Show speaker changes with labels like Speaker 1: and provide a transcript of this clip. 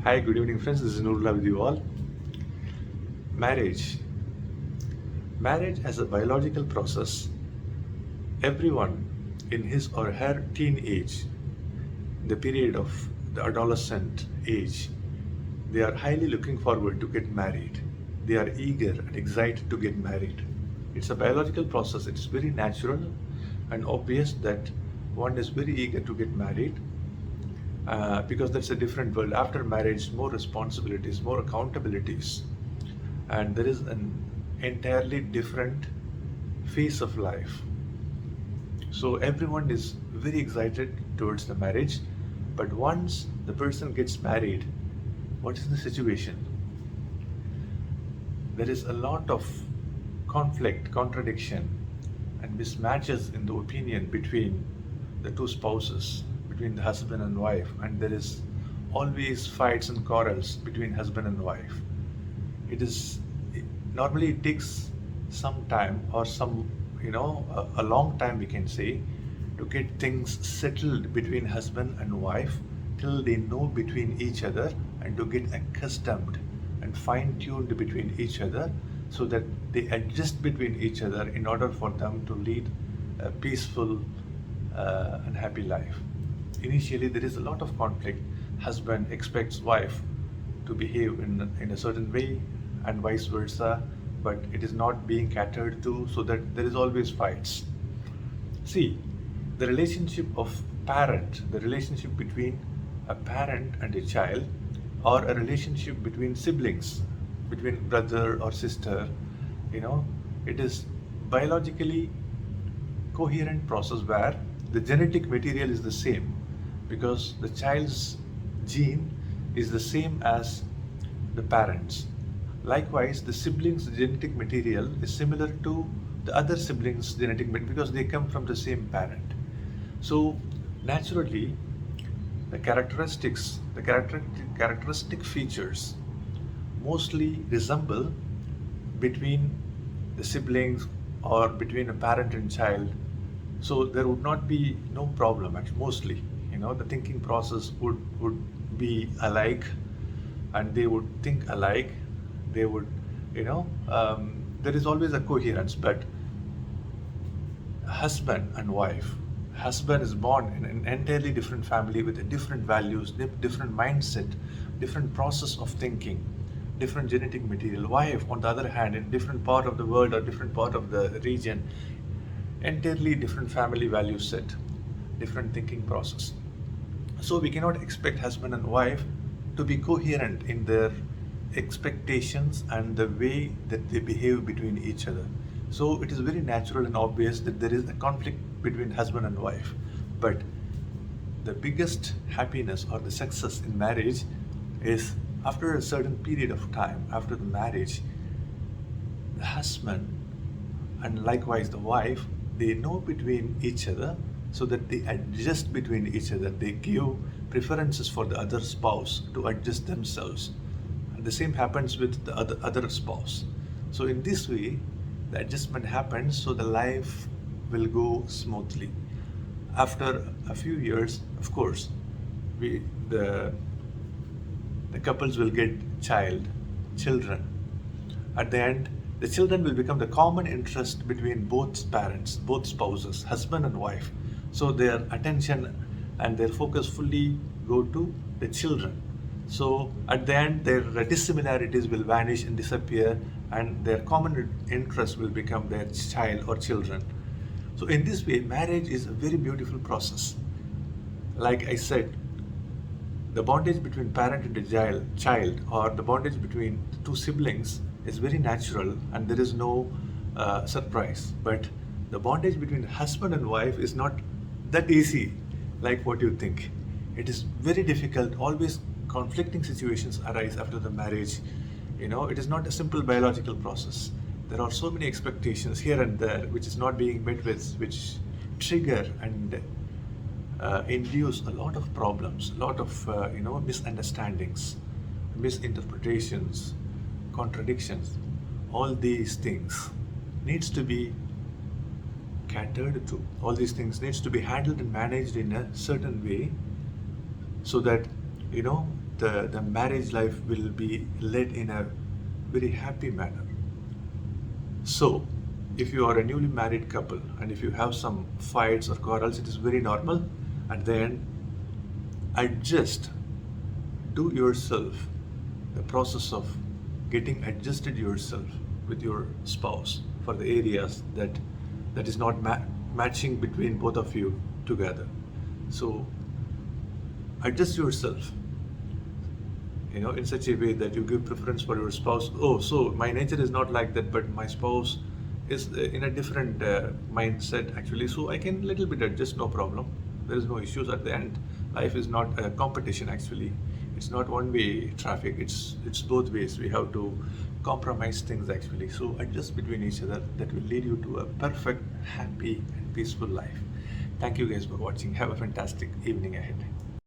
Speaker 1: Hi, good evening, friends. This is Nurullah with you all. Marriage. Marriage as a biological process. Everyone in his or her teen age, the period of the adolescent age, they are highly looking forward to get married. They are eager and excited to get married. It's a biological process. It's very natural and obvious that one is very eager to get married because that's a different world. After marriage, more responsibilities, more accountabilities, and there is an entirely different phase of life. So everyone is very excited towards the marriage, but once the person gets married, what is the situation? There is a lot of conflict, contradiction, and mismatches in the opinion between the two spouses, between the husband and wife, and there is always fights and quarrels between husband and wife. It is normally it takes some time or some a long time, we can say, to get things settled between husband and wife till they know between each other, and to get accustomed and fine-tuned between each other so that they adjust between each other in order for them to lead a peaceful and happy life. Initially there is a lot of conflict. Husband expects wife to behave in a certain way and vice versa, but it is not being catered to, so that there is always fights. See, the relationship of parent, the relationship between a parent and a child, or a relationship between siblings, between brother or sister, it is biologically coherent process where the genetic material is the same, because the child's gene is the same as the parents. Likewise, the siblings' genetic material is similar to the other siblings' genetic material because they come from the same parent. So naturally, the characteristic features mostly resemble between the siblings or between a parent and child. So there would not be no problem actually, mostly. The thinking process would be alike, and they would think alike. They would, there is always a coherence. But husband and wife, husband is born in an entirely different family with different values, different mindset, different process of thinking, different genetic material. Wife, on the other hand, in different part of the world or different part of the region, entirely different family value set, different thinking process. So we cannot expect husband and wife to be coherent in their expectations and the way that they behave between each other. So it is very natural and obvious that there is a conflict between husband and wife. But the biggest happiness or the success in marriage is after a certain period of time, after the marriage, the husband and likewise the wife, they know between each other, so that they adjust between each other. They give preferences for the other spouse to adjust themselves. And the same happens with the other spouse. So in this way, the adjustment happens, so the life will go smoothly. After a few years, of course, the couples will get children. At the end, the children will become the common interest between both parents, both spouses, husband and wife. So their attention and their focus fully go to the children. So at the end, their dissimilarities will vanish and disappear, and their common interest will become their child or children. So in this way, marriage is a very beautiful process. Like I said, the bondage between parent and a child, or the bondage between two siblings, is very natural, and there is no surprise. But the bondage between husband and wife is not that easy like what you think. It is very difficult. Always conflicting situations arise after the marriage. It is not a simple biological process. There are so many expectations here and there which is not being met with, which trigger and induce a lot of problems, a lot of misunderstandings, misinterpretations, contradictions. All these things needs to be catered to. All these things needs to be handled and managed in a certain way, so that the marriage life will be led in a very happy manner. So, if you are a newly married couple and if you have some fights or quarrels, it is very normal. At the end, adjust, do yourself the process of getting adjusted yourself with your spouse for the areas that is not matching between both of you together. So adjust yourself, in such a way that you give preference for your spouse. Oh, so my nature is not like that, but my spouse is in a different mindset actually, so I can little bit adjust, no problem. There is no issues at the end. Life is not a competition actually. It's not one way traffic, it's both ways. We have to compromise things actually. So adjust between each other. That will lead you to a perfect, happy and peaceful life. Thank you guys for watching. Have a fantastic evening ahead.